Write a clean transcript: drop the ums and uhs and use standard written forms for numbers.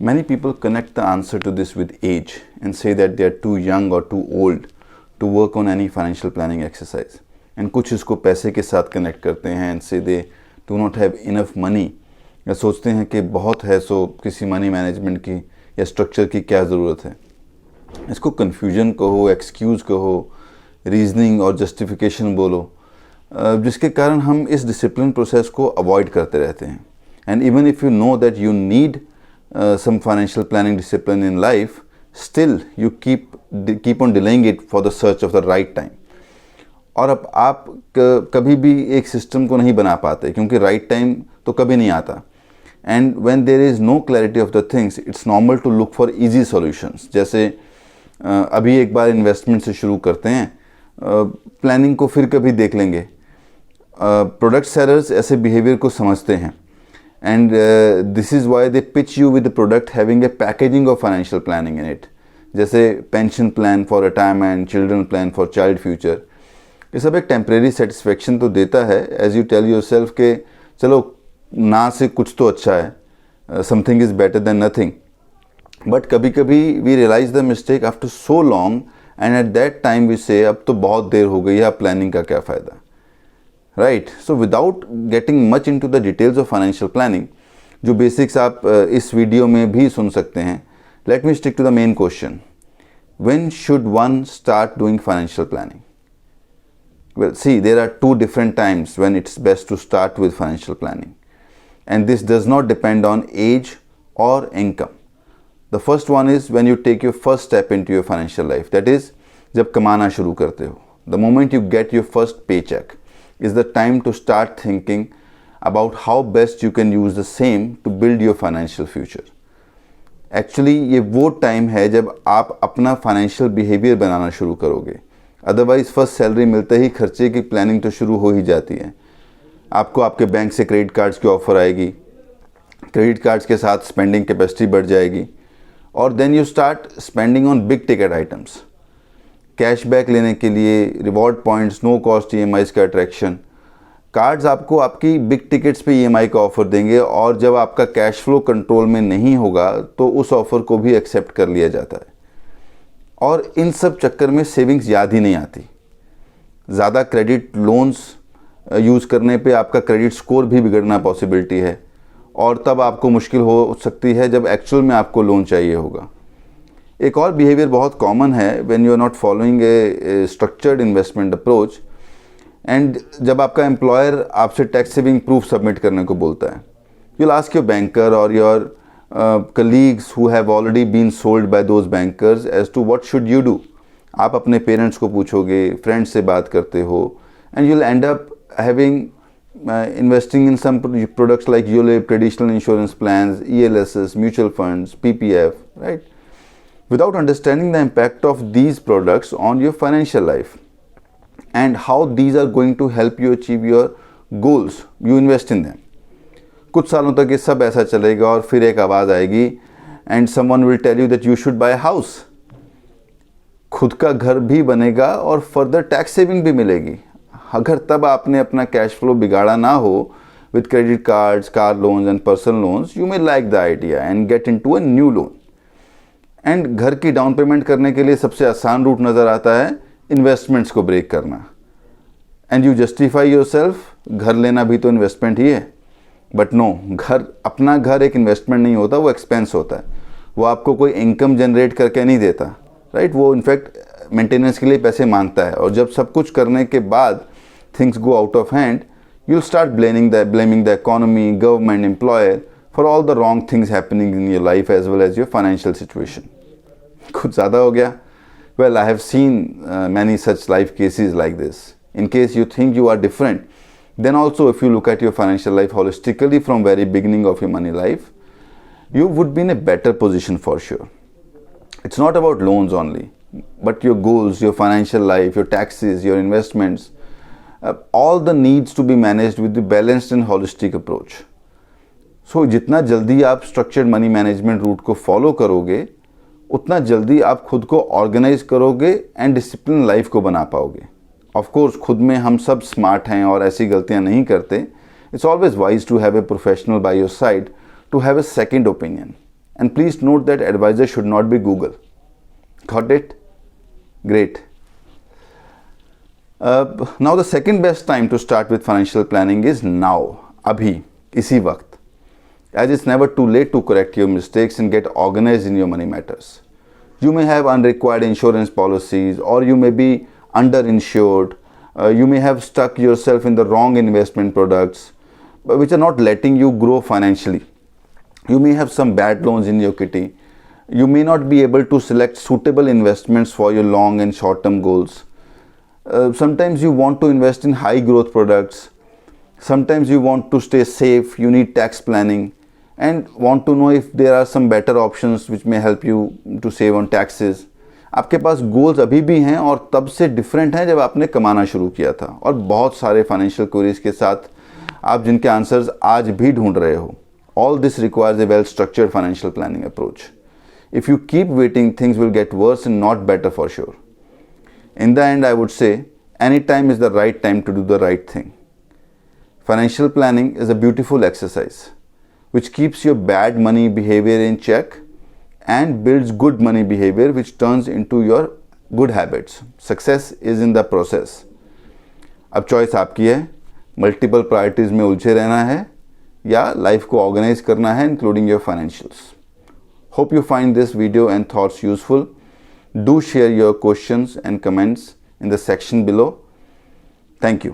Many people connect the answer to this with age and say that they are too young or too old to work on any financial planning exercise. And कुछ इसको पैसे के साथ connect करते हैं and say they do not have enough money, या सोचते हैं कि बहुत है सो किसी मनी मैनेजमेंट की या स्ट्रक्चर की क्या ज़रूरत है। इसको कन्फ्यूजन कहो, एक्सक्यूज़ कहो, रीजनिंग और जस्टिफिकेशन बोलो, जिसके कारण हम इस डिसिप्लिन प्रोसेस को अवॉइड करते रहते हैं। And even if you know that you need some financial planning discipline in life, still you keep on delaying it for the search of the right time. और अब आप कभी भी एक सिस्टम को नहीं बना पाते क्योंकि राइट टाइम तो कभी नहीं आता। And when there is no clarity of the things, it's normal to look for easy solutions. जैसे अभी एक बार इन्वेस्टमेंट से शुरू करते हैं, प्लानिंग को फिर कभी देख लेंगे। प्रोडक्ट सेलर्स ऐसे बिहेवियर को समझते हैं, and this is why they pitch you with the product having a packaging of financial planning in it, जैसे pension plan for retirement, children plan for child future। ये सब एक temporary satisfaction तो देता है, as you tell yourself के चलो ना से कुछ तो अच्छा है, something is better than nothing। but कभी कभी we realize the mistake after so long, and at that time we say अब तो बहुत देर हो गई है, अब planning का क्या फ़ायदा। Right, so without getting much into the details of financial planning, जो बेसिक्स आप इस वीडियो में भी सुन सकते हैं, let me stick to the main question, when should one start doing financial planning? Well see, there are two different times when it's best to start with financial planning, and this does not depend on age और income. The first one is when you take your first step into your financial life, that is जब कमाना शुरू करते हो। The moment you get your first पे check is the time to start thinking about how best you can use the same to build your financial future. Actually ये वो time है जब आप अपना फाइनेंशियल बिहेवियर बनाना शुरू करोगे। अदरवाइज फर्स्ट सैलरी मिलते ही खर्चे की प्लानिंग तो शुरू हो ही जाती है। आपको आपके बैंक से क्रेडिट कार्ड्स की ऑफ़र आएगी, क्रेडिट कार्ड्स के साथ स्पेंडिंग कैपेसिटी बढ़ जाएगी, और then you start spending on big ticket items. Cashback लेने के लिए, reward points, no cost EMIs का अट्रैक्शन, कार्ड्स आपको आपकी बिग टिकट्स पे ईएमआई का ऑफ़र देंगे, और जब आपका कैश फ्लो कंट्रोल में नहीं होगा तो उस ऑफ़र को भी एक्सेप्ट कर लिया जाता है। और इन सब चक्कर में सेविंग्स याद ही नहीं आती। ज़्यादा क्रेडिट लोन्स यूज़ करने पे आपका क्रेडिट स्कोर भी बिगड़ना पॉसिबिलिटी है, और तब आपको मुश्किल हो सकती है जब एक्चुअल में आपको लोन चाहिए होगा। एक और बिहेवियर बहुत कॉमन है when you are not following a structured investment approach, and जब आपका एम्प्लॉयर आपसे टैक्स सेविंग प्रूफ सबमिट करने को बोलता है, you will ask your banker और your colleagues who have already been sold by those bankers as to what should you do. आप अपने पेरेंट्स को पूछोगे, फ्रेंड्स से बात करते हो, and you will and up having investing in some products like ULIP, traditional insurance plans, ELSs, mutual funds, PPF, right? Without understanding the impact of these products on your financial life and how these are going to help you achieve your goals, you invest in them. कुछ सालों तक ये सब ऐसा चलेगा, और फिर एक आवाज़ आएगी and someone will tell you that you should buy a house. खुद का घर भी बनेगा और फर्दर टैक्स सेविंग भी मिलेगी। अगर तब आपने अपना कैश फ्लो बिगाड़ा ना हो with credit cards, car loans and personal loans, you may like the idea and get into a new loan. And घर की डाउन पेमेंट करने के लिए सबसे आसान रूट नज़र आता है इन्वेस्टमेंट्स को ब्रेक करना। एंड यू जस्टिफाई योरसेल्फ, घर लेना भी तो इन्वेस्टमेंट ही है। बट नो, अपना घर एक इन्वेस्टमेंट नहीं होता, वो एक्सपेंस होता है। वो आपको कोई इनकम जनरेट करके नहीं देता, राइट? वो इनफैक्ट मेंटेनेंस के लिए पैसे मांगता है, और जब सब कुछ करने के बाद things go out of hand, you will start blaming the economy, government, employer for all the wrong things happening in your life as well as your financial situation. कुछ ज़्यादा हो गया? Well, I have seen many such life cases like this. In case you think you are different, then also if you look at your financial life holistically from very beginning of your money life, you would be in a better position for sure. It's not about loans only, but your goals, your financial life, your taxes, your investments, all the needs to be managed with the balanced and holistic approach. सो जितना जल्दी आप structured money management root को follow करोगे, उतना जल्दी आप खुद को ऑर्गेनाइज करोगे एंड डिसिप्लिन लाइफ को बना पाओगे। ऑफ कोर्स खुद में हम सब स्मार्ट हैं और ऐसी गलतियां नहीं करते। It's always wise to have a professional by your side to have a second opinion. And please note that advisor should not be Google. Got it? Great. Now the second best time to start with financial planning is now. Abhi, isi waqt. As it's never too late to correct your mistakes and get organized in your money matters. You may have unrequired insurance policies, or you may be underinsured. You may have stuck yourself in the wrong investment products, which are not letting you grow financially. You may have some bad loans in your kitty. You may not be able to select suitable investments for your long and short-term goals. Sometimes you want to invest in high growth products. Sometimes you want to stay safe. You need tax planning and want to know if there are some better options which may help you to save on taxes. आपके पास goals अभी भी हैं और तब से different हैं जब आपने कमाना शुरू किया था, और बहुत सारे फाइनेंशियल क्वेरीज के साथ आप जिनके आंसर्स आज भी ढूंढ रहे हो. All this requires a well-structured financial planning approach. If you keep waiting, things will get worse and not better for sure. In the end, I would say, any time is the right time to do the right thing. Financial planning is a beautiful exercise which keeps your bad money behavior in check and builds good money behavior which turns into your good habits. Success is in the process. अब choice आपकी है, multiple priorities में उलझे रहना है या life को organise करना है, including your financials. Hope you find this video and thoughts useful. Do share your questions and comments in the section below. Thank you.